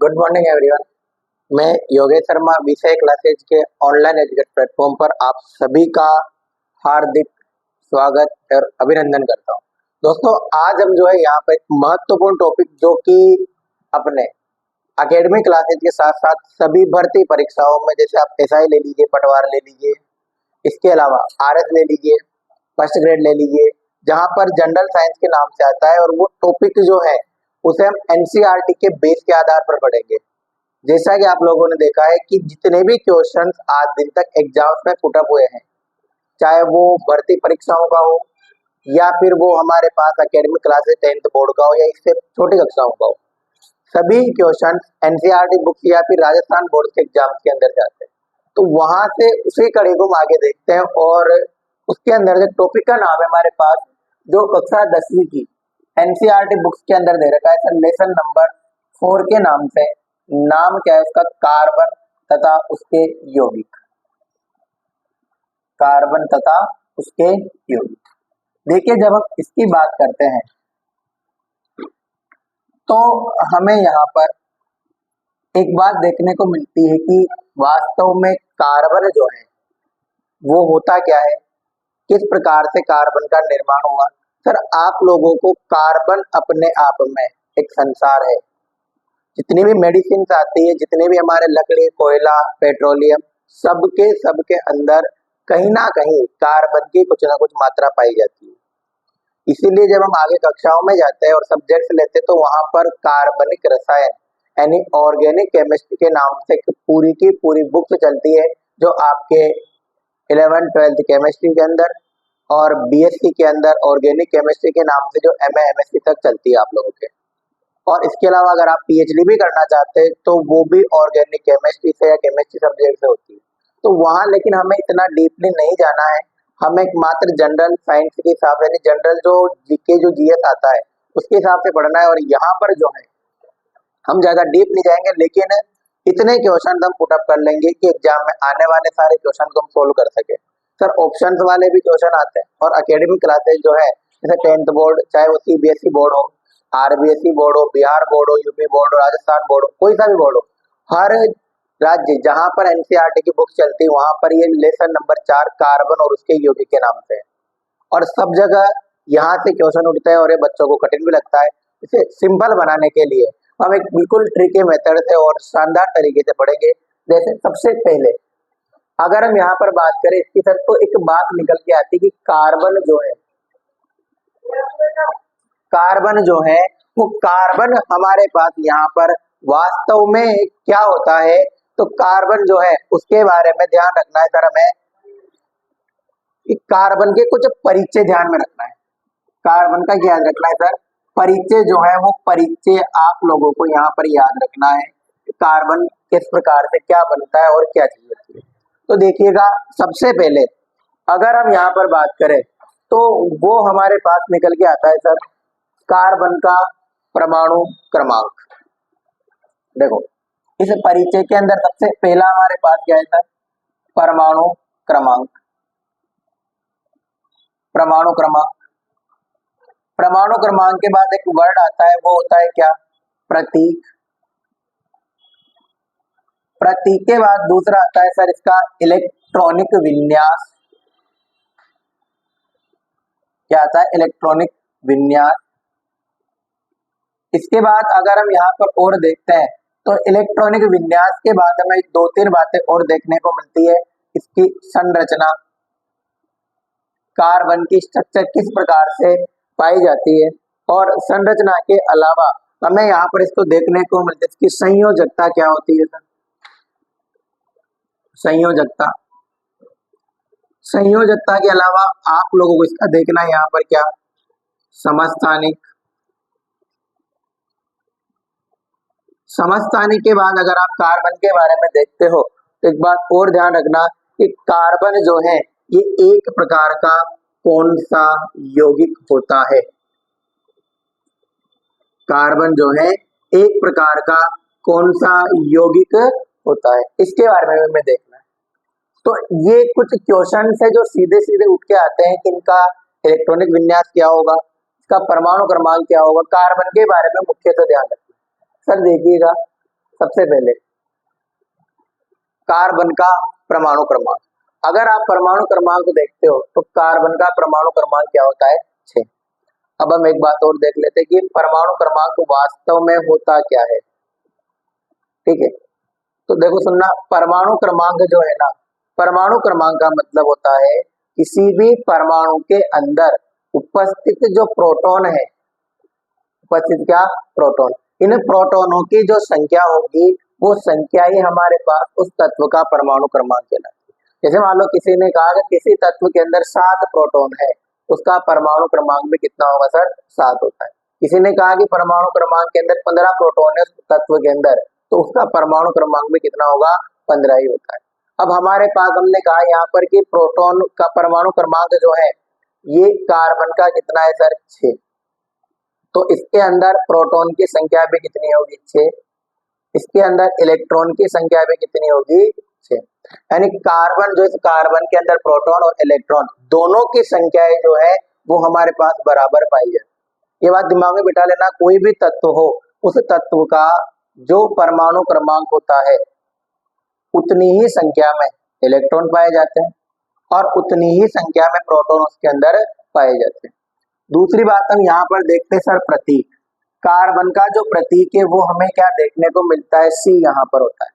Good morning everyone. मैं योगेश शर्मा विषय classes के ऑनलाइन एजुकेट प्लेटफॉर्म पर आप सभी का हार्दिक स्वागत और अभिनंदन करता हूं। दोस्तों, आज हम जो है यहाँ पर एक महत्वपूर्ण टॉपिक जो कि अपने एकेडमिक क्लासेज के साथ साथ सभी भर्ती परीक्षाओं में, जैसे आप एसआई ले लीजिए, पटवार ले लीजिए, इसके अलावा आरएस ले लीजिए, फर्स्ट ग्रेड ले लीजिए, जहाँ पर जनरल साइंस के नाम से आता है और वो टॉपिक जो है उसे हम एनसीईआरटी के बेस के आधार पर पढ़ेंगे। जैसा कि आप लोगों ने देखा है कि जितने भी क्वेश्चंस आज दिन तक एग्जाम्स में पुटअप हुए हैं, चाहे वो भर्ती परीक्षाओं का हो या फिर वो हमारे पास एकेडमिक क्लासेस 10th बोर्ड का हो या इससे छोटी कक्षाओं का हो, सभी क्वेश्चंस एनसीईआरटी बुक्स या फिर राजस्थान बोर्ड के एग्जाम्स के अंदर जाते हैं। तो वहां से उसी कड़ी को हम आगे देखते हैं और उसके अंदर जो टॉपिक का नाम है हमारे पास, जो कक्षा 10वीं की एनसीईआरटी बुक्स के अंदर दे रखा है सर, लेसन नंबर 4 के नाम से। नाम क्या है उसका? कार्बन तथा उसके यौगिक। कार्बन तथा उसके यौगिक। देखिए, जब हम इसकी बात करते हैं तो हमें यहाँ पर एक बात देखने को मिलती है कि वास्तव में कार्बन जो है वो होता क्या है, किस प्रकार से कार्बन का निर्माण हुआ। सर, आप लोगों को कार्बन अपने आप में एक संसार है। जितनी भी मेडिसिन आती है, जितने भी हमारे लकड़ी, कोयला, पेट्रोलियम, सबके अंदर कहीं ना कहीं कार्बन की कुछ ना कुछ मात्रा पाई जाती है। इसीलिए जब हम आगे कक्षाओं में जाते हैं और सब्जेक्ट्स लेते हैं तो वहां पर कार्बनिक रसायन यानी ऑर्गेनिक केमिस्ट्री के नाम से पूरी की पूरी बुक्स चलती है, जो आपके 11th 12th केमिस्ट्री के अंदर और बीएससी के अंदर ऑर्गेनिक केमिस्ट्री के नाम से जो एमए एमएससी तक चलती है आप लोगों के। और इसके अलावा अगर आप पीएचडी भी करना चाहते हैं तो वो भी ऑर्गेनिक केमिस्ट्री से या केमिस्ट्री सब्जेक्ट से होती है। तो वहाँ लेकिन हमें इतना डीपली नहीं जाना है, हमें मात्र जनरल साइंस के हिसाब से, जनरल जो जीके जो जीएस आता है उसके हिसाब से पढ़ना है। और यहाँ पर जो है हम ज्यादा डीप नहीं जाएंगे, लेकिन इतने क्वेश्चन हम पुटअप कर लेंगे कि एग्जाम में आने वाले सारे क्वेश्चन को हम सोल्व कर सके। सर, ऑप्शंस वाले भी क्वेश्चन आते हैं और एकेडमिक क्लासेज जो है जैसे 10th बोर्ड, चाहे वो सीबीएसई बोर्ड हो, आरबीएसई बोर्ड हो, बिहार बोर्ड हो, यूपी बोर्ड हो, राजस्थान बोर्ड हो, कोई सा भी बोर्ड हो, हर राज्य जहां पर एनसीईआरटी की बुक चलती है वहां पर ये लेसन नंबर 4 कार्बन और उसके यौगिक के नाम से है। और सब जगह यहाँ से क्वेश्चन उठते हैं और ये बच्चों को कठिन भी लगता है। इसे सिंपल बनाने के लिए हम एक बिल्कुल ट्रिकी मेथड से और शानदार तरीके से पढ़ेंगे। जैसे सबसे पहले अगर हम यहाँ पर बात करें इसकी सर, तो एक बात निकल के आती है कि कार्बन जो है वो कार्बन हमारे पास यहाँ पर वास्तव में क्या होता है, तो कार्बन जो है उसके बारे में ध्यान रखना है सर हमें कि कार्बन के कुछ परिचय ध्यान में रखना है। कार्बन का क्या याद रखना है सर? परिचय जो है वो परिचय आप लोगों को यहाँ पर याद रखना है। कार्बन किस प्रकार से क्या बनता है और क्या चीज होती है। तो देखिएगा, सबसे पहले अगर हम यहाँ पर बात करें तो वो हमारे पास निकल के आता है सर कार्बन का परमाणु क्रमांक। देखो, इस परिचय के अंदर सबसे पहला हमारे पास क्या है सर? परमाणु क्रमांक। परमाणु क्रमांक परमाणु क्रमांक के बाद एक वर्ड आता है, वो होता है क्या? प्रतीक। प्रतीक के बाद दूसरा आता है सर इसका इलेक्ट्रॉनिक विन्यास। क्या आता है? इलेक्ट्रॉनिक विन्यास। इसके बाद अगर हम यहाँ पर और देखते हैं तो इलेक्ट्रॉनिक विन्यास के बाद हमें 2-3 बातें और देखने को मिलती है। इसकी संरचना, कार्बन की स्ट्रक्चर किस प्रकार से पाई जाती है, और संरचना के अलावा हमें यहाँ पर इसको देखने को मिलती है इसकी संयोजकता क्या होती है सर? संयोजकता के अलावा आप लोगों को इसका देखना है यहाँ पर क्या? समस्थानिक। समस्थानिक के बाद अगर आप कार्बन के बारे में देखते हो तो एक बात और ध्यान रखना कि कार्बन जो है ये एक प्रकार का कौन सा यौगिक होता है। कार्बन जो है एक प्रकार का कौन सा यौगिक होता है, इसके बारे में हमें देखना है। तो ये कुछ क्वेश्चन है जो सीधे सीधे उठ के आते हैं कि इनका इलेक्ट्रॉनिक विन्यास क्या होगा, इसका परमाणु क्रमांक क्या होगा, कार्बन के बारे में मुख्यतः ध्यान रखना। सर देखिएगा, सबसे पहले कार्बन का परमाणु क्रमांक। अगर आप परमाणु क्रमांक देखते हो तो कार्बन का परमाणु क्रमांक क्या होता है? 6। अब हम एक बात और देख लेते हैं कि परमाणु क्रमांक वास्तव में होता क्या है। ठीक है, तो देखो सुनना, परमाणु क्रमांक जो है ना, परमाणु क्रमांक का मतलब होता है किसी भी परमाणु के अंदर उपस्थित जो प्रोटॉन है, उपस्थित क्या? प्रोटॉन। इन प्रोटॉनों की जो संख्या होगी वो संख्या ही हमारे पास उस तत्व का परमाणु क्रमांक कहलाती है। जैसे मान लो किसी ने कहा कि किसी तत्व के अंदर 7 प्रोटॉन है, उसका परमाणु क्रमांक भी कितना होगा सर? 7 होता है। किसी ने कहा कि परमाणु क्रमांक के अंदर 15 प्रोटॉन है उस तत्व के अंदर, तो उसका परमाणु क्रमांक भी कितना होगा? 15 ही होता है। अब हमारे पास हमने कहा यहाँ पर कि प्रोटॉन का परमाणु क्रमांक जो है ये कार्बन का कितना है सर? 6। तो इसके अंदर प्रोटॉन की संख्या भी कितनी होगी? 6। इसके अंदर इलेक्ट्रॉन की संख्या भी कितनी होगी? 6। यानी कार्बन जो, इस कार्बन के अंदर प्रोटॉन और इलेक्ट्रॉन दोनों की संख्याएं जो है वो हमारे पास बराबर पाई जाती। ये बात दिमाग में बिठा लेना, कोई भी तत्व हो उस तत्व का जो परमाणु क्रमांक होता है उतनी ही संख्या में इलेक्ट्रॉन पाए जाते हैं और उतनी ही संख्या में प्रोटॉन उसके अंदर पाए जाते हैं। दूसरी बात हम यहाँ पर देखते हैं सर, प्रतीक। कार्बन का जो प्रतीक है वो हमें क्या देखने को मिलता है? C यहाँ पर होता है।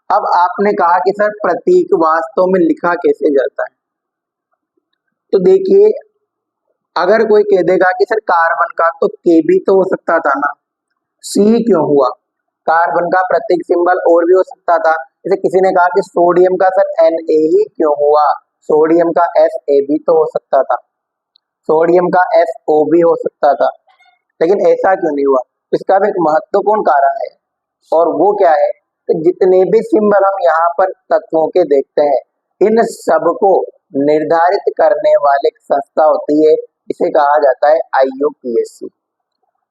अब आपने कहा कि सर प्रतीक वास्तव में लिखा कैसे जाता है, तो देखिए अगर कोई कह देगा कि सर कार्बन का तो K भी तो हो सकता था ना, C क्यों हुआ? कार्बन का प्रतीक सिंबल और भी हो सकता था। जैसे किसी ने कहा कि सोडियम का सर Na ही क्यों हुआ? सोडियम का Sa भी तो हो सकता था, सोडियम का SO भी हो सकता था, लेकिन ऐसा क्यों नहीं हुआ? इसका भी एक महत्वपूर्ण कारण है और वो क्या है कि जितने भी सिंबल हम यहाँ पर तत्वों के देखते हैं, इन सबको निर्धारित करने वाली एक संस्था होती है, इसे कहा जाता है IUPAC।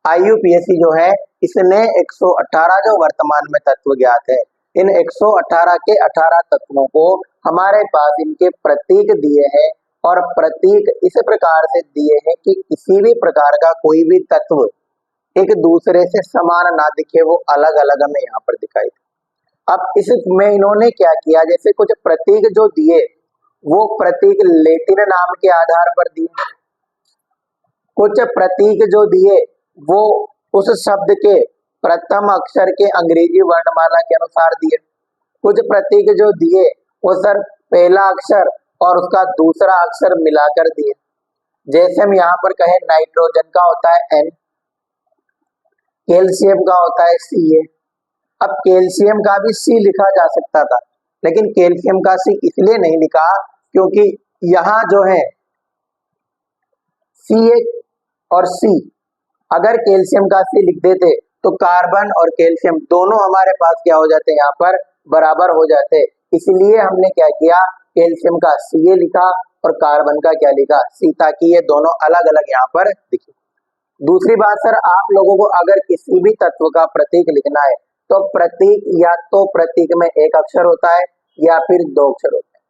IUPAC जो है इसने 118 जो वर्तमान में तत्व ज्ञात है, इन 118 के 18 तत्वों को हमारे पास इनके प्रतीक दिए हैं और प्रतीक इस प्रकार से दिए हैं कि किसी भी प्रकार का कोई भी तत्व एक दूसरे से समान ना दिखे, वो अलग अलग हमें यहाँ पर दिखाई दे। अब इसमें इन्होंने क्या किया, जैसे कुछ प्रतीक जो दिए वो प्रतीक लैटिन नाम के आधार पर दिए, कुछ प्रतीक जो दिए वो उस शब्द के प्रथम अक्षर के अंग्रेजी वर्णमाला के अनुसार दिए, कुछ प्रतीक जो दिए वो सर पहला अक्षर और उसका दूसरा अक्षर मिलाकर दिए। जैसे हम यहाँ पर कहें नाइट्रोजन का होता है N, कैल्शियम का होता है Ca। अब कैल्शियम का भी C लिखा जा सकता था, लेकिन कैल्शियम का C इसलिए नहीं लिखा क्योंकि यहाँ जो है Ca और C, अगर कैल्शियम का C लिख देते तो कार्बन और कैल्शियम दोनों हमारे पास क्या हो जाते हैं? यहाँ पर बराबर हो जाते। इसलिए हमने क्या किया, कैल्शियम का Ca लिखा और कार्बन का क्या लिखा? C, ताकि ये दोनों अलग अलग यहाँ पर दिखे। दूसरी बात सर, आप लोगों को अगर किसी भी तत्व का प्रतीक लिखना है तो प्रतीक या तो प्रतीक में एक अक्षर होता है या फिर 2 अक्षर होते हैं।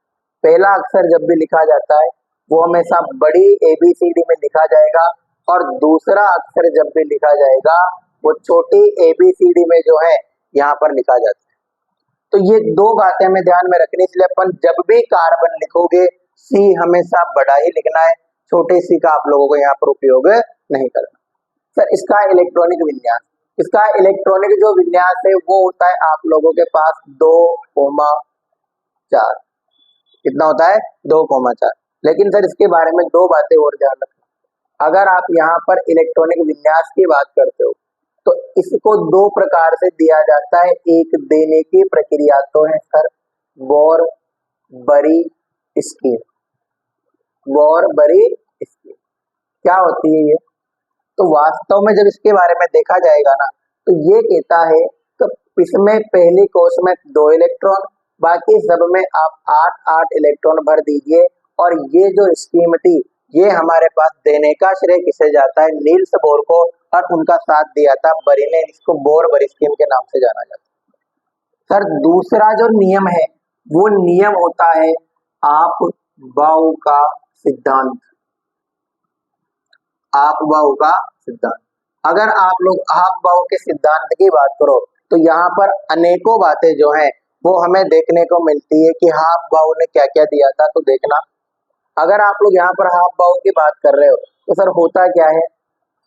पहला अक्षर जब भी लिखा जाता है वो हमेशा बड़ी ABCD में लिखा जाएगा और दूसरा अक्षर जब भी लिखा जाएगा वो छोटी ABCD में जो है यहाँ पर लिखा जाता है। तो ये 2 बातें हमें ध्यान में रखनी, इसलिए अपन जब भी कार्बन लिखोगे C हमेशा बड़ा ही लिखना है, छोटे C का आप लोगों को यहाँ पर उपयोग नहीं करना। सर इसका इलेक्ट्रॉनिक विन्यास, इसका इलेक्ट्रॉनिक जो विन्यास है वो होता है आप लोगों के पास 2,4। कितना होता है? 2,4। लेकिन सर इसके बारे में 2 बातें और ध्यान रखना। अगर आप यहाँ पर इलेक्ट्रॉनिक विन्यास की बात करते हो तो इसको 2 प्रकार से दिया जाता है। एक देने की प्रक्रिया तो है सर बोर बरी स्कीम। बोर बरी स्कीम क्या होती है ये? तो वास्तव में जब इसके बारे में देखा जाएगा ना तो ये कहता है कि इसमें पहली कोश में 2 इलेक्ट्रॉन, बाकी सब में आप 8-8 इलेक्ट्रॉन भर दीजिए। और ये जो स्कीम थी ये हमारे पास देने का श्रेय किसे जाता है? नील्स बोर को, और उनका साथ दिया था बरी ने। इसको बोर बरी स्कीम के नाम से जाना जाता है। सर दूसरा जो नियम है वो नियम होता है आप-बाऊ का सिद्धांत। आप-बाऊ का सिद्धांत, अगर आप लोग आप-बाऊ के सिद्धांत की बात करो तो यहाँ पर अनेकों बातें जो हैं वो हमें देखने को मिलती है कि हाफ बाउ ने क्या क्या दिया था। तो देखना, अगर आप लोग यहाँ पर हाफ बाउ की बात कर रहे हो तो सर होता क्या है,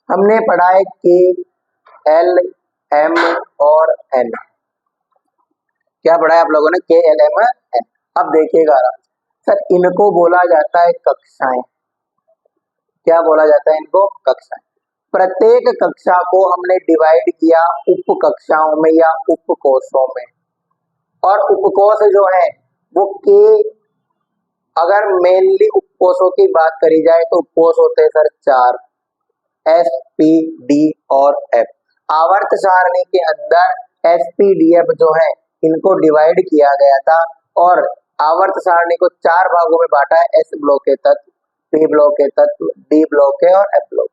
हमने पढ़ा है के एल एम और एन। क्या पढ़ा है आप लोगों ने, के एल एम एन। अब देखिएगा आराम से, सर इनको बोला जाता है कक्षाएं। क्या बोला जाता है इनको, कक्षाएं। प्रत्येक कक्षा को हमने डिवाइड किया उप कक्षाओं में या उपकोषों में, और उपकोष जो है वो के, अगर मेनली उपकोषों की बात करी जाए तो उपकोष होते हैं सर 4, एस पी डी और एफ। आवर्त सारणी के अंदर एस पी डी एफ जो है इनको डिवाइड किया गया था और आवर्त सारणी को 4 भागों में बांटा है, एस ब्लॉक के तत्व, पी ब्लॉक के तत्व, डी ब्लॉक के और एफ ब्लॉक।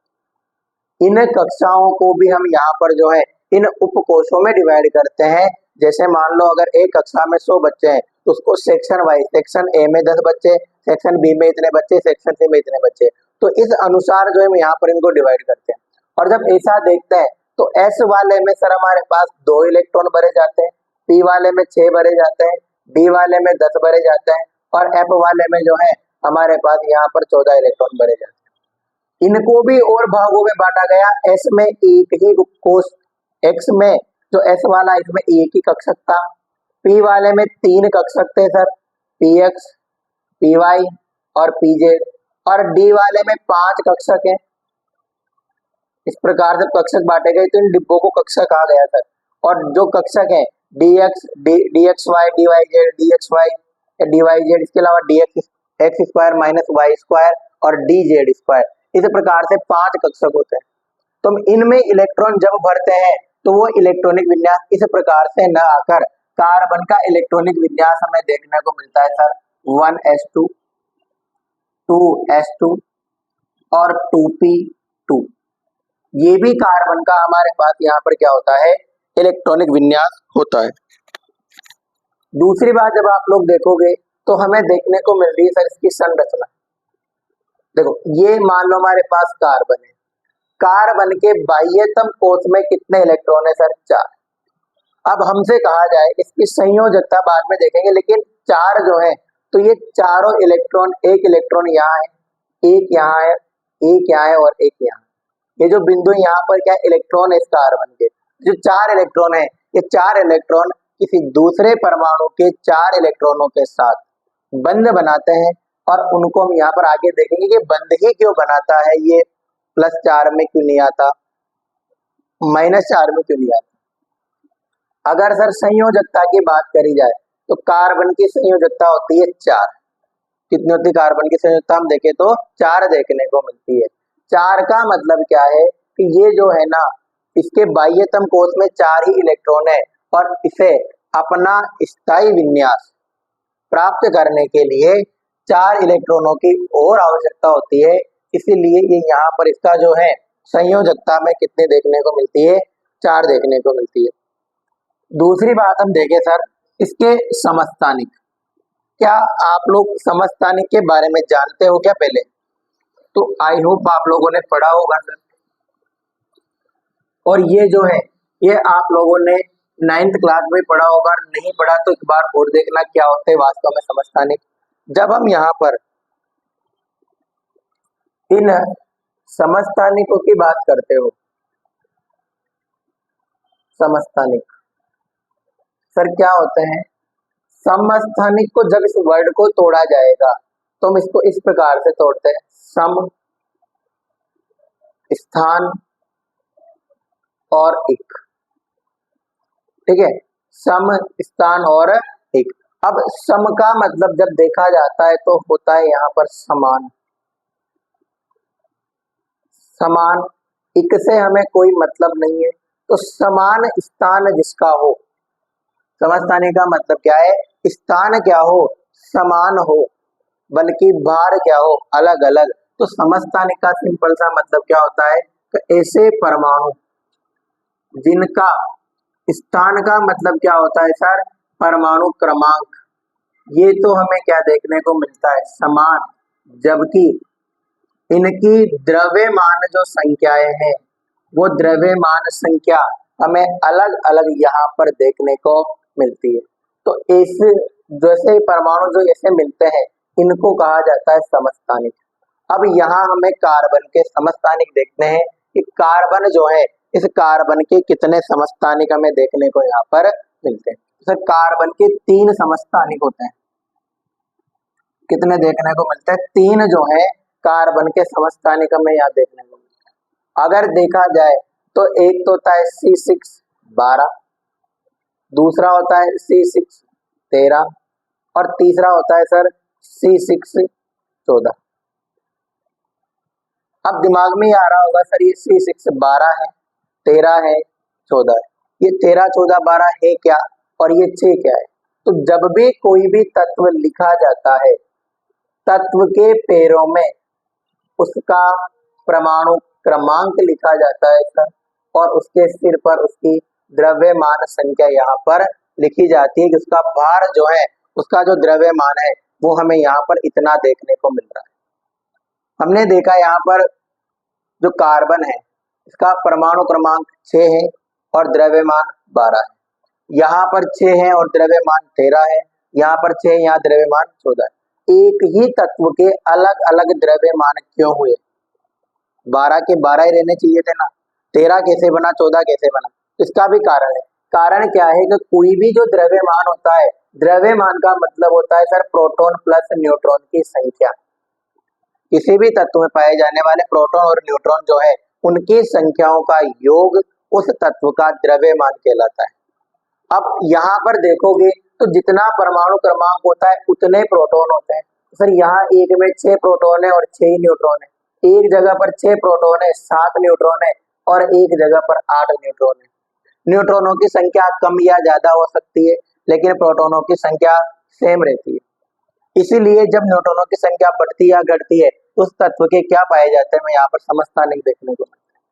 इन कक्षाओं को भी हम यहाँ पर जो है इन उपकोषों में डिवाइड करते हैं। जैसे मान लो अगर एक कक्षा में 100 बच्चे हैं तो उसको सेक्शन वाइज, सेक्शन ए में 10 बच्चे, सेक्शन बी में इतने बच्चे, सेक्शन सी में इतने बच्चे, तो इस अनुसार जो है यहाँ पर इनको डिवाइड करते हैं। और जब ऐसा देखते हैं तो एस वाले में सर हमारे पास 2 इलेक्ट्रॉन भरे जाते हैं, पी वाले में 6 भरे जाते हैं, डी वाले में 10 भरे जाते हैं और एफ वाले में जो है हमारे पास यहाँ पर 14 इलेक्ट्रॉन भरे जाते हैं। इनको भी और भागों में बांटा गया। एस में एक ही उपकोष, एक्स में जो एस वाला इसमें एक ही कक्षक था, पी वाले में 3 कक्षक थे sir, P X, P Y और पी जेड, और डी वाले में 5 कक्षक हैं। इस प्रकार से कक्षक बांटे गए तो इन डिब्बों को कक्षक कहा गया सर। और जो कक्षक है D X, D X Y, D Y Z, D X Y, D Y Z, इसके अलावा D X, X square minus Y square और डी जेड स्क्वायर, इस प्रकार से 5 कक्षक होते हैं। तो इनमें इलेक्ट्रॉन जब भरते हैं तो वो इलेक्ट्रॉनिक विन्यास इस प्रकार से न आकर कार्बन का इलेक्ट्रॉनिक विन्यास हमें देखने को मिलता है सर 1s2, 2s2 और 2p2। ये भी कार्बन का हमारे पास यहाँ पर क्या होता है, इलेक्ट्रॉनिक विन्यास होता है। दूसरी बात जब आप लोग देखोगे तो हमें देखने को मिल रही है सर इसकी संरचना। देखो ये मान लो हमारे पास कार्बन है, कार्बन के बाह्यतम कोष में कितने इलेक्ट्रॉन है सर, 4। अब हमसे कहा जाए इसकी संयोजकता बाद में देखेंगे, लेकिन 4 जो है तो ये चारों इलेक्ट्रॉन, एक इलेक्ट्रॉन यहाँ है, एक यहाँ है, एक यहाँ है और एक यहाँ। ये जो बिंदु यहाँ पर क्या इलेक्ट्रॉन है इस कार्बन के, जो 4 इलेक्ट्रॉन है, ये 4 इलेक्ट्रॉन किसी दूसरे परमाणु के 4 इलेक्ट्रॉनों के साथ बंध बनाते हैं। और उनको हम यहाँ पर आगे देखेंगे कि बंध ही क्यों बनाता है, ये +4 में क्यों नहीं आता, -4 में क्यों नहीं आता। अगर सर संयोजकता की बात करी जाए तो कार्बन की संयोजकता होती है 4। कितनी होती है कार्बन की संयोजकता, हम देखें तो 4 देखने को मिलती है। 4 का मतलब क्या है कि ये जो है ना, इसके बाह्यतम कोष में 4 ही इलेक्ट्रॉन है और इसे अपना स्थायी विन्यास प्राप्त करने के लिए 4 इलेक्ट्रॉनों की और आवश्यकता होती है। इसीलिए ये यहाँ पर इसका जो है संयोजकता में कितने देखने को मिलती है, 4 देखने को मिलती है। दूसरी बात हम देखें सर इसके समस्थानिक। क्या आप लोग समस्थानिक के बारे में जानते हो क्या पहले? तो आई होप आप लोगों ने पढ़ा होगा सर। और ये जो है ये आप लोगों ने 9th क्लास में पढ़ा होगा, नहीं पढ़ा तो एक बार और देखना क्या होते हैं वास्तव में समस्थानिक। जब हम यहाँ पर इन समस्थानिकों की बात करते हो, समस्थानिक सर क्या होते हैं, समस्थानिक को जब इस वर्ड को तोड़ा जाएगा तो हम इसको इस प्रकार से तोड़ते हैं, सम स्थान और एक। ठीक है, सम स्थान और एक। अब सम का मतलब जब देखा जाता है तो होता है यहाँ पर समान। समान, एक से हमें कोई मतलब नहीं है, तो समान स्थान जिसका हो, समस्थानिक का मतलब क्या है, स्थान क्या हो, समान हो, बल्कि भार क्या हो, अलग अलग। तो समस्थानिक का सिंपल सा मतलब क्या होता है कि ऐसे परमाणु जिनका स्थान का मतलब क्या होता है सर, परमाणु क्रमांक। ये तो हमें क्या देखने को मिलता है, समान, जबकि इनकी द्रव्यमान जो संख्याएं हैं वो द्रव्यमान संख्या हमें अलग अलग यहाँ पर देखने को मिलती है। तो इस जैसे परमाणु जो ऐसे मिलते हैं इनको कहा जाता है समस्थानिक। अब यहाँ हमें कार्बन के समस्थानिक देखते हैं कि कार्बन जो है इस कार्बन के कितने समस्थानिक हमें देखने को यहाँ पर मिलते हैं। तो कार्बन के 3 समस्थानिक होते हैं। कितने देखने को मिलते हैं? 3 जो है कार्बन के समस्थानिक हमें यहाँ देखने को मिलते हैं। अगर देखा जाए तो एक तो होता है C6 12, दूसरा होता है C6 13 और तीसरा होता है सर C6 14। अब दिमाग में ही आ रहा होगा सर ये C6 12 है, 13 है, 14 है, ये 13 14 12 है क्या और ये 6 क्या है? तो जब भी कोई भी तत्व लिखा जाता है तत्व के पैरों में उसका परमाणु क्रमांक लिखा जाता है सर और उसके सिर पर उसकी द्रव्यमान संख्या यहाँ पर लिखी जाती है कि उसका भार जो है उसका जो द्रव्यमान है वो हमें यहाँ पर इतना देखने को मिल रहा है। हमने देखा यहाँ पर जो कार्बन है इसका परमाणु क्रमांक 6 है और द्रव्यमान 12 है। यहाँ पर 6 है और द्रव्यमान 13 है, यहाँ पर 6 यहाँ द्रव्यमान 14 है। एक ही तत्व के अलग अलग द्रव्यमान क्यों हुए? 12 के 12 ही रहने चाहिए थे ना, 13 कैसे बना, 14 कैसे बना? इसका भी कारण है। कारण क्या है कि कोई भी जो द्रव्यमान होता है, द्रव्यमान का मतलब होता है सर प्रोटॉन प्लस न्यूट्रॉन की संख्या। किसी भी तत्व में पाए जाने वाले प्रोटॉन और न्यूट्रॉन जो है उनकी संख्याओं का योग उस तत्व का द्रव्यमान कहलाता है। अब यहाँ पर देखोगे तो जितना परमाणु क्रमांक होता है उतने प्रोटॉन होते हैं। सर यहाँ एक में 6 प्रोटॉन है और 6 ही न्यूट्रॉन है, एक जगह पर 6 प्रोटॉन है 7 न्यूट्रॉन है और एक जगह पर 8 न्यूट्रॉन है। न्यूट्रॉनों की संख्या कम या ज्यादा हो सकती है लेकिन प्रोटॉनों की संख्या सेम रहती है। इसीलिए जब न्यूट्रॉनों की संख्या बढ़ती या घटती है उस तत्व के क्या पाए जाते हैं हमें यहाँ पर समस्थानिक देखने को मिलता है।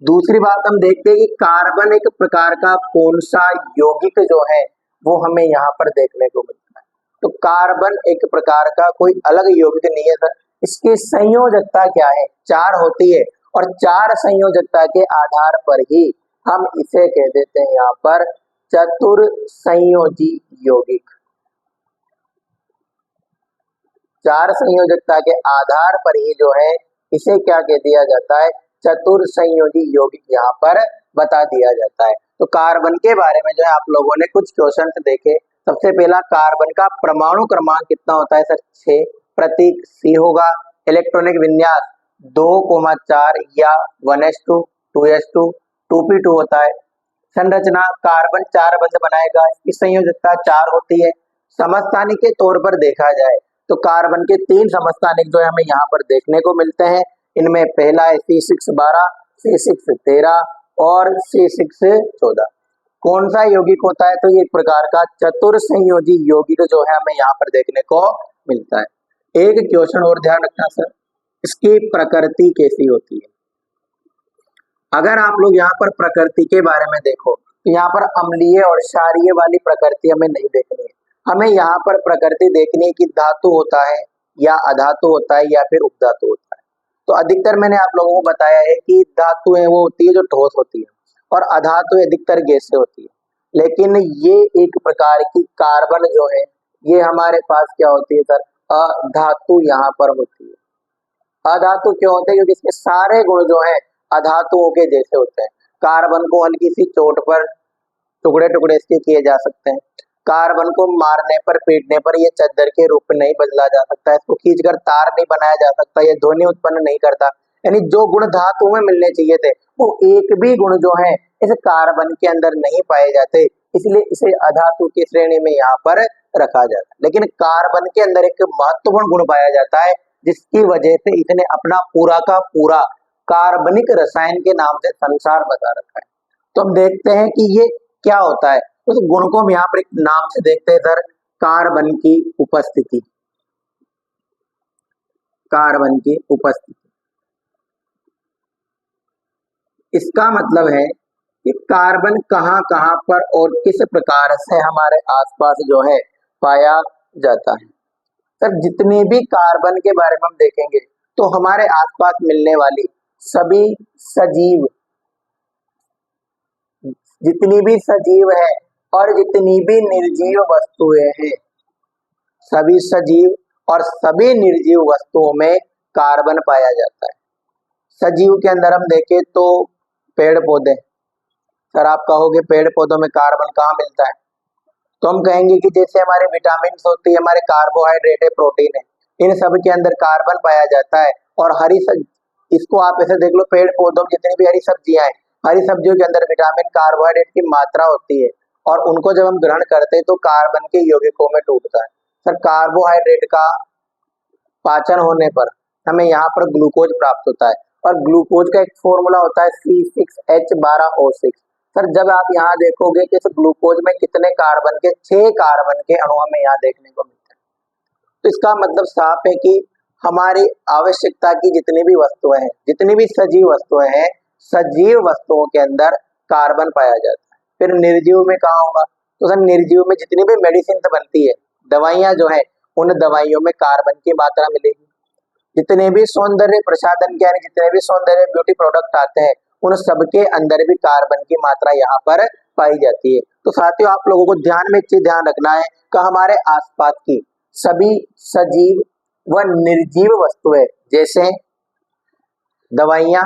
दूसरी बात हम देखते हैं कि कार्बन एक प्रकार का कौन सा यौगिक जो है वो हमें यहाँ पर देखने को मिलता है। तो कार्बन एक प्रकार का कोई अलग यौगिक नहीं है सर, इसकी संयोजकता क्या है? 4 होती है और 4 संयोजकता के आधार पर ही हम इसे कह देते हैं यहाँ पर चतुर संयोजी यौगिक। 4 संयोजकता के आधार पर ही जो है इसे क्या कह दिया जाता है? चतुर संयोजी यौगिक यहाँ पर बता दिया जाता है। तो कार्बन के बारे में जो है आप लोगों ने कुछ क्वेश्चन देखे। सबसे पहला कार्बन का परमाणु क्रमांक कितना होता है सर? 6, प्रतीक C होगा, इलेक्ट्रॉनिक विन्यास 2,4 या 1s2 2s2 2p2 होता है। संरचना कार्बन 4 बंध बनाएगा, इसकी संयोजकता 4 होती है। समस्थानिक के तौर पर देखा जाए तो कार्बन के 3 समस्थानिक जो है हमें यहाँ पर देखने को मिलते हैं। इनमें पहला है C6 12, C6 13 और C6 14। कौन सा यौगिक होता है? तो ये एक प्रकार का चतुर संयोजी यौगिक जो है हमें यहाँ पर देखने को मिलता है। एक क्वेश्चन और ध्यान रखना सर, इसकी प्रकृति कैसी होती है? अगर आप लोग यहाँ पर प्रकृति के बारे में देखो तो यहाँ पर अम्लीय और क्षारीय वाली प्रकृति हमें नहीं देखनी है। हमें यहाँ पर प्रकृति देखनी है कि धातु होता है या अधातु होता है या फिर उपधातु होता है। तो अधिकतर मैंने आप लोगों को बताया है कि धातु है वो होती है जो ठोस होती है और अधातु अधिकतर गैसें होती है। लेकिन ये एक प्रकार की कार्बन जो है ये हमारे पास क्या होती है सर? अधातु यहाँ पर होती है। अधातु क्यों होते हैं? क्योंकि इसके सारे गुण जो है अधातुओं के जैसे होते हैं। कार्बन को हल्की सी चोट पर टुकड़े टुकड़े इसके किए जा सकते हैं। कार्बन को मारने पर पीटने पर ये चद्दर के रूप में नहीं बदला जा सकता है, इसको खींचकर तार नहीं बनाया जा सकता, ये ध्वनि उत्पन्न नहीं करता। यानी जो गुण धातु में मिलने चाहिए थे वो एक भी गुण जो है इस कार्बन के अंदर नहीं पाए जाते, इसलिए इसे अधातु की श्रेणी में यहाँ पर रखा जाता है। लेकिन कार्बन के अंदर एक महत्वपूर्ण गुण पाया जाता है जिसकी वजह से इसने अपना पूरा का पूरा कार्बनिक रसायन के नाम से संसार बता रखा है। तो हम देखते हैं कि ये क्या होता है। उस गुण को हम यहाँ पर एक नाम से देखते हैं सर, कार्बन की उपस्थिति। कार्बन की उपस्थिति इसका मतलब है कि कार्बन कहाँ कहाँ पर और किस प्रकार से हमारे आसपास जो है पाया जाता है। सर जितने भी कार्बन के बारे में हम देखेंगे तो हमारे आसपास मिलने वाली सभी सजीव जितनी भी सजीव है और जितनी भी निर्जीव वस्तुएं हैं, सभी सजीव और सभी निर्जीव वस्तुओं में कार्बन पाया जाता है। सजीव के अंदर हम देखें तो पेड़ पौधे। सर आप कहोगे पेड़ पौधों में कार्बन कहाँ मिलता है? तो हम कहेंगे कि जैसे हमारे विटामिन होती है, हमारे कार्बोहाइड्रेट है, प्रोटीन है, इन सब के अंदर कार्बन पाया जाता है। और इसको आप ऐसे देख लो, पेड़ पौधों में जितनी भी हरी सब्जियां हैं, हरी सब्जियों के अंदर विटामिन कार्बोहाइड्रेट की मात्रा होती है, और उनको जब हम ग्रहण करते हैं तो कार्बन के यौगिकों में टूटता है। सर कार्बोहाइड्रेट का पाचन होने पर हमें यहाँ पर ग्लूकोज प्राप्त होता है, और ग्लूकोज का एक फॉर्मूला होता है C6H12O6। सर जब आप यहाँ देखोगे कि इस ग्लूकोज में कितने कार्बन के 6 कार्बन के अणु हमें यहाँ देखने को मिलते हैं। तो इसका मतलब साफ है कि हमारी आवश्यकता की जितनी भी वस्तुएं हैं, जितनी भी सजीव वस्तुएं हैं, सजीव वस्तुओं के अंदर कार्बन पाया जाता है। फिर निर्जीव में कहाँ होगा? तो सर निर्जीव में जितनी भी मेडिसिन बनती है, दवाइयां जो है, उन दवाइयों में कार्बन की मात्रा मिलेगी। जितने भी सौंदर्य प्रसाधन के यानी जितने भी सौंदर्य ब्यूटी प्रोडक्ट आते हैं, उन सबके अंदर भी कार्बन की मात्रा यहाँ पर पाई जाती है। तो साथियों आप लोगों को ध्यान में एक चीज ध्यान रखना है कि हमारे आसपास की सभी सजीव व निर्जीव वस्तुएं, जैसे दवाइयां,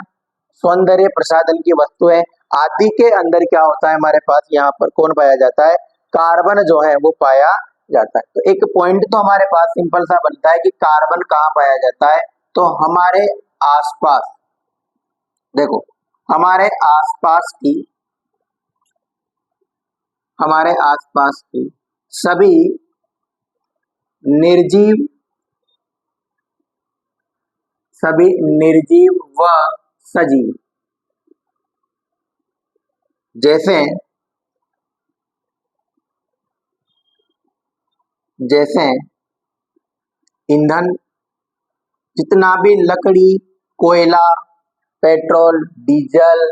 सौंदर्य प्रसाधन की वस्तुएं आदि के अंदर क्या होता है, हमारे पास यहाँ पर कौन पाया जाता है? कार्बन जो है वो पाया जाता है। तो एक पॉइंट तो हमारे पास सिंपल सा बनता है कि कार्बन कहाँ पाया जाता है? तो हमारे आसपास, देखो हमारे आसपास की सभी निर्जीव व सजीव, जैसे ईंधन, जितना भी लकड़ी, कोयला, पेट्रोल, डीजल,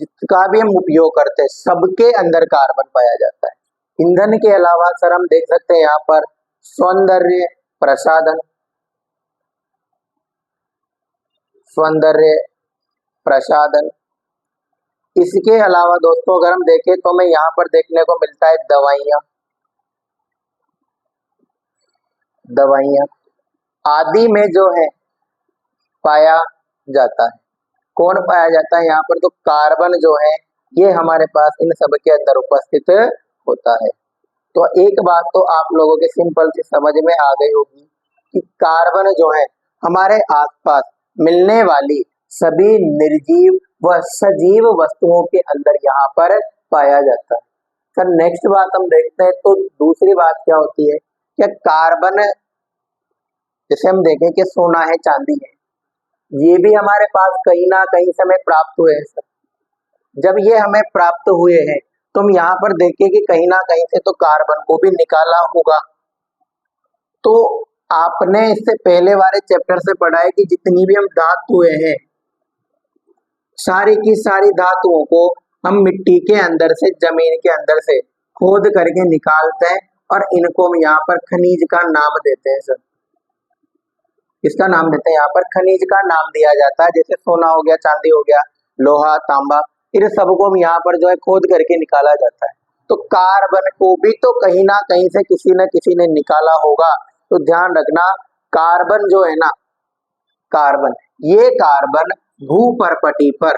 जिसका भी हम उपयोग करते हैं, सबके अंदर कार्बन पाया जाता है। ईंधन के अलावा सर हम देख सकते हैं यहाँ पर सौंदर्य प्रसाधन। इसके अलावा दोस्तों अगर हम देखें तो हमें यहाँ पर देखने को मिलता है दवाइयाँ आदि में जो है पाया जाता है। कौन पाया जाता है यहाँ पर? तो कार्बन जो है ये हमारे पास इन सब के अंदर उपस्थित होता है। तो एक बात तो आप लोगों के सिंपल से समझ में आ गई होगी कि कार्बन जो है हमारे आसपास मिलने वाली सभी निर्जीव व सजीव वस्तुओं के अंदर यहाँ पर पाया जाता है। सर नेक्स्ट बात हम देखते हैं, तो दूसरी बात क्या होती है? क्या कार्बन, जैसे हम देखें कि सोना है, चांदी है, ये भी हमारे पास कहीं ना कहीं से हमें प्राप्त हुए हैं। सर जब ये हमें प्राप्त हुए हैं तो हम यहाँ पर देखें कि कहीं ना कहीं से तो कार्बन को भी निकाला होगा। तो आपने इससे पहले वाले चैप्टर से पढ़ा है कि जितनी भी हम धातुएं हैं, सारी की सारी धातुओं को हम मिट्टी के अंदर से, जमीन के अंदर से खोद करके निकालते हैं, और इनको हम यहाँ पर खनिज का नाम देते हैं। सर इसका नाम देते हैं, यहाँ पर खनिज का नाम दिया जाता है। जैसे सोना हो गया, चांदी हो गया, लोहा, तांबा, इन सबको हम यहाँ पर जो है खोद करके निकाला जाता है। तो कार्बन को भी तो कहीं ना कहीं से किसी न किसी ने निकाला होगा। तो ध्यान रखना, कार्बन जो है ना, ये कार्बन भूपर्पटी पर,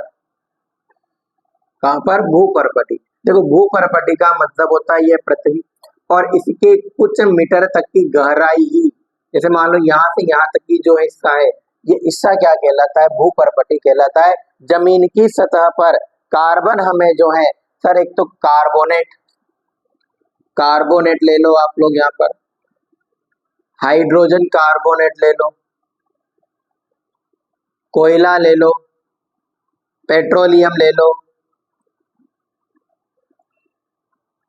कहां पर? भूपर्पटी। देखो भूपर्पटी का मतलब होता है ये पृथ्वी, और इसके कुछ मीटर तक की गहराई ही, जैसे मान लो यहाँ से यहाँ तक की जो हिस्सा है, ये हिस्सा क्या कहलाता है? भूपर्पटी कहलाता है। जमीन की सतह पर कार्बन हमें जो है सर, एक तो कार्बोनेट ले लो आप लोग, यहाँ पर हाइड्रोजन कार्बोनेट ले लो, कोयला ले लो, पेट्रोलियम ले लो,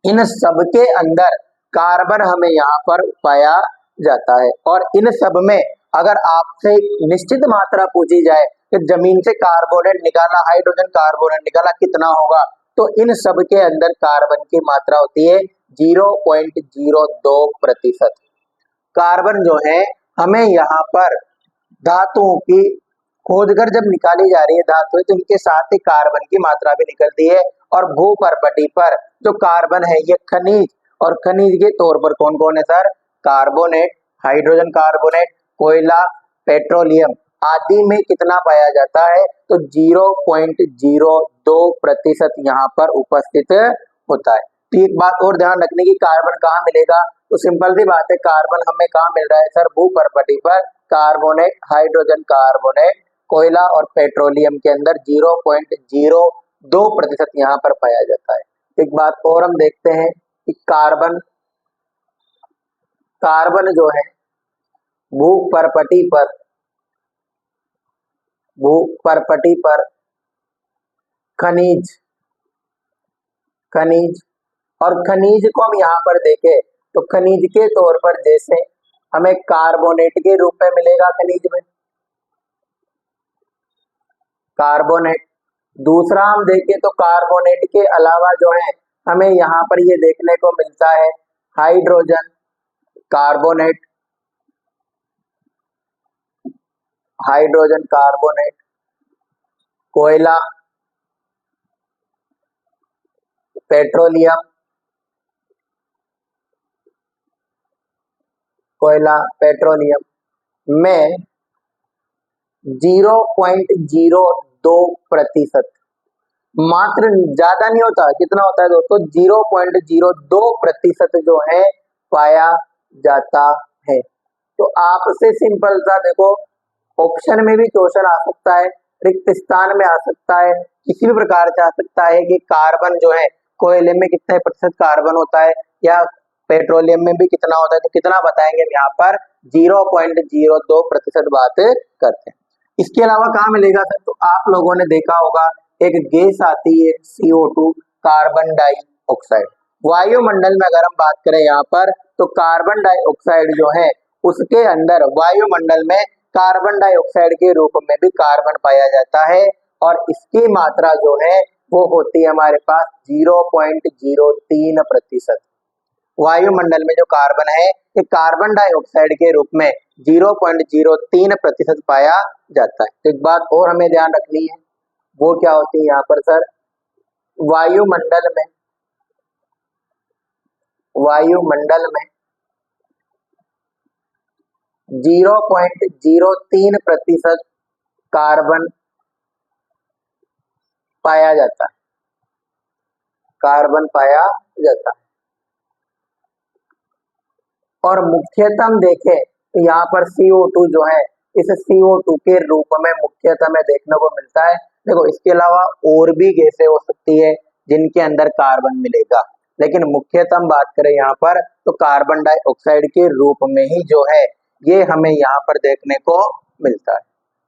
इन सब के अंदर कार्बन हमें यहाँ पर पाया जाता है। और इन सब में अगर आपसे निश्चित मात्रा पूछी जाए कि जमीन से कार्बोनेट निकाला, हाइड्रोजन कार्बोनेट निकाला, कितना होगा? तो इन सब के अंदर कार्बन की मात्रा होती है 0.02%। कार्बन जो है हमें यहाँ पर धातुओं की खोदकर जब निकाली जा रही है धातु तो इनके साथ ही कार्बन की मात्रा भी निकलती है। और भूपर्पटी पर जो कार्बन है ये खनिज, और खनिज के तौर पर कौन कौन है सर? कार्बोनेट, हाइड्रोजन कार्बोनेट, कोयला, पेट्रोलियम आदि में कितना पाया जाता है? तो 0.02% यहाँ पर उपस्थित होता है। तो एक बात और ध्यान रखने की, कार्बन कहाँ मिलेगा? तो सिंपल सी बात है, कार्बन हमें कहाँ मिल रहा है सर? भूपर्पटी पर कार्बोनेट, हाइड्रोजन कार्बोनेट, कोयला और पेट्रोलियम के अंदर 0.02% यहाँ पर पाया जाता है। एक बात और हम देखते हैं कि कार्बन कार्बन जो है भूपर्पटी पर खनिज खनिज और खनिज को हम यहाँ पर देखें तो खनिज के तौर पर जैसे हमें कार्बोनेट के रूप में मिलेगा, खनिज में कार्बोनेट। दूसरा हम देखें तो कार्बोनेट के अलावा जो है हमें यहाँ पर ये देखने को मिलता है हाइड्रोजन कार्बोनेट, हाइड्रोजन कार्बोनेट, कोयला, पेट्रोलियम, कोयला पेट्रोलियम में 0.02%, मात्र, ज्यादा नहीं होता, कितना होता है दोस्तों? 0.02% जो है पाया जाता है। तो आपसे सिंपल सा देखो, ऑप्शन में भी क्वेश्चन आ सकता है, रिक्त स्थान में आ सकता है, किसी भी प्रकार से आ सकता है कि कार्बन जो है कोयले में कितने प्रतिशत कार्बन होता है या पेट्रोलियम में भी कितना होता है, तो कितना बताएंगे हम यहाँ पर? 0.02% बात करते हैं। इसके अलावा कहाँ मिलेगा सर? तो आप लोगों ने देखा होगा एक गैस आती है CO2, कार्बन डाइऑक्साइड। वायुमंडल में अगर हम बात करें यहाँ पर तो कार्बन डाइऑक्साइड जो है उसके अंदर वायुमंडल में कार्बन डाइऑक्साइड के रूप में भी कार्बन पाया जाता है, और इसकी मात्रा जो है वो होती है हमारे पास 0.03%। वायुमंडल में जो कार्बन है ये कार्बन डाइऑक्साइड के रूप में 0.03% पाया जाता है। तो एक बात और हमें ध्यान रखनी है, वो क्या होती है यहाँ पर सर? वायुमंडल में 0.03% कार्बन पाया जाता है, कार्बन पाया जाता है। और मुख्यतः हम देखें तो यहाँ पर CO2 जो है इस CO2 के रूप में मुख्यतः में देखने को मिलता है। देखो इसके अलावा और भी गैसें हो सकती है जिनके अंदर कार्बन मिलेगा, लेकिन मुख्यतः हम बात करें यहाँ पर तो कार्बन डाइऑक्साइड के रूप में ही जो है ये हमें यहाँ पर देखने को मिलता है।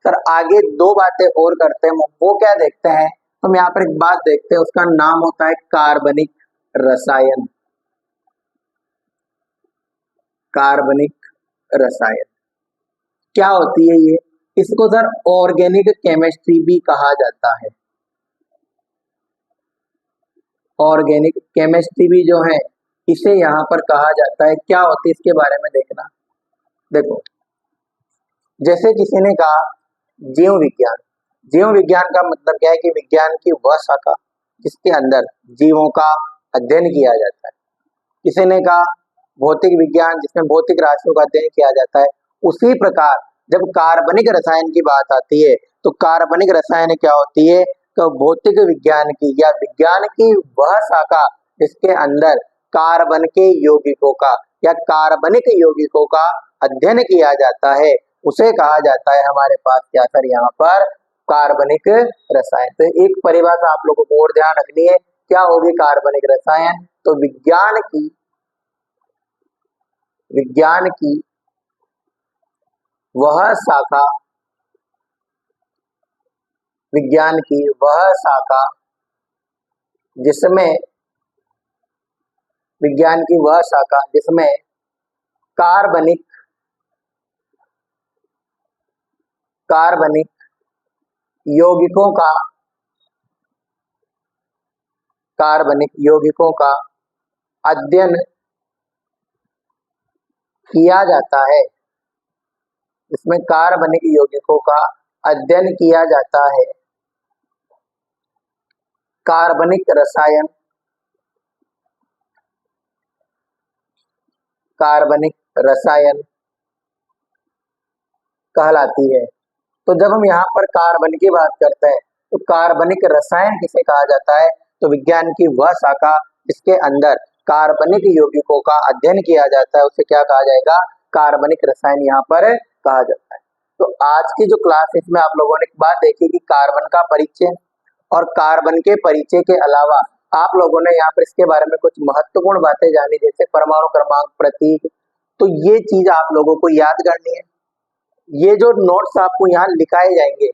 सर आगे दो बातें और करते हैं, वो क्या देखते हैं? हम यहाँ पर एक बात देखते हैं, उसका नाम होता है कार्बनिक रसायन। कार्बनिक रसायन क्या होती है ये? इसको सर ऑर्गेनिक केमिस्ट्री भी कहा जाता है। ऑर्गेनिक केमिस्ट्री भी जो है इसे यहाँ पर कहा जाता है। क्या होती है इसके बारे में देखना। देखो जैसे किसी ने कहा जीव विज्ञान, जीव विज्ञान का मतलब क्या है कि विज्ञान की वह शाखा जिसके अंदर जीवों का अध्ययन किया जाता है। किसी ने कहा भौतिक विज्ञान जिसमें भौतिक राशियों का अध्ययन किया जाता है। उसी प्रकार जब कार्बनिक रसायन की बात आती है तो कार्बनिक रसायन क्या होती है? तो भौतिक विज्ञान की या विज्ञान की वह शाखा जिसके अंदर कार्बन के यौगिकों का या कार्बनिक यौगिकों का अध्ययन किया जाता है, उसे कहा जाता है हमारे पास क्या सर? यहाँ पर कार्बनिक रसायन। तो एक परिभाषा आप लोगों को और ध्यान रखनी है, क्या होगी कार्बनिक रसायन? तो विज्ञान की वह शाखा, विज्ञान की वह शाखा जिसमें विज्ञान की वह शाखा जिसमें कार्बनिक यौगिकों का कार्बनिक यौगिकों का अध्ययन किया जाता है, इसमें कार्बनिक यौगिकों का अध्ययन किया जाता है कार्बनिक रसायन, कार्बनिक रसायन कहलाती है। तो जब हम यहाँ पर कार्बन की बात करते हैं तो कार्बनिक रसायन किसे कहा जाता है, तो विज्ञान की वह शाखा जिसके अंदर कार्बनिक यौगिकों का अध्ययन किया जाता है उसे क्या कहा जाएगा, कार्बनिक रसायन यहाँ पर कहा जाता है। तो आज की जो क्लास है इसमें आप लोगों ने एक बात देखी कि कार्बन का परिचय और कार्बन के परिचय के अलावा आप लोगों ने यहाँ पर इसके बारे में कुछ महत्वपूर्ण बातें जानी, जैसे परमाणु क्रमांक, प्रतीक। तो ये चीज आप लोगों को याद करनी है। ये जो नोट्स आपको यहाँ लिखाए जाएंगे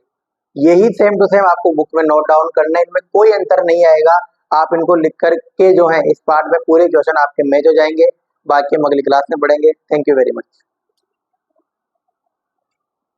यही सेम टू सेम आपको बुक में नोट डाउन करना है, इनमें कोई अंतर नहीं आएगा। आप इनको लिख करके जो है इस पार्ट में पूरे क्वेश्चन आपके मैच हो जाएंगे। बाकी हम अगली क्लास में पढ़ेंगे। Thank you very much.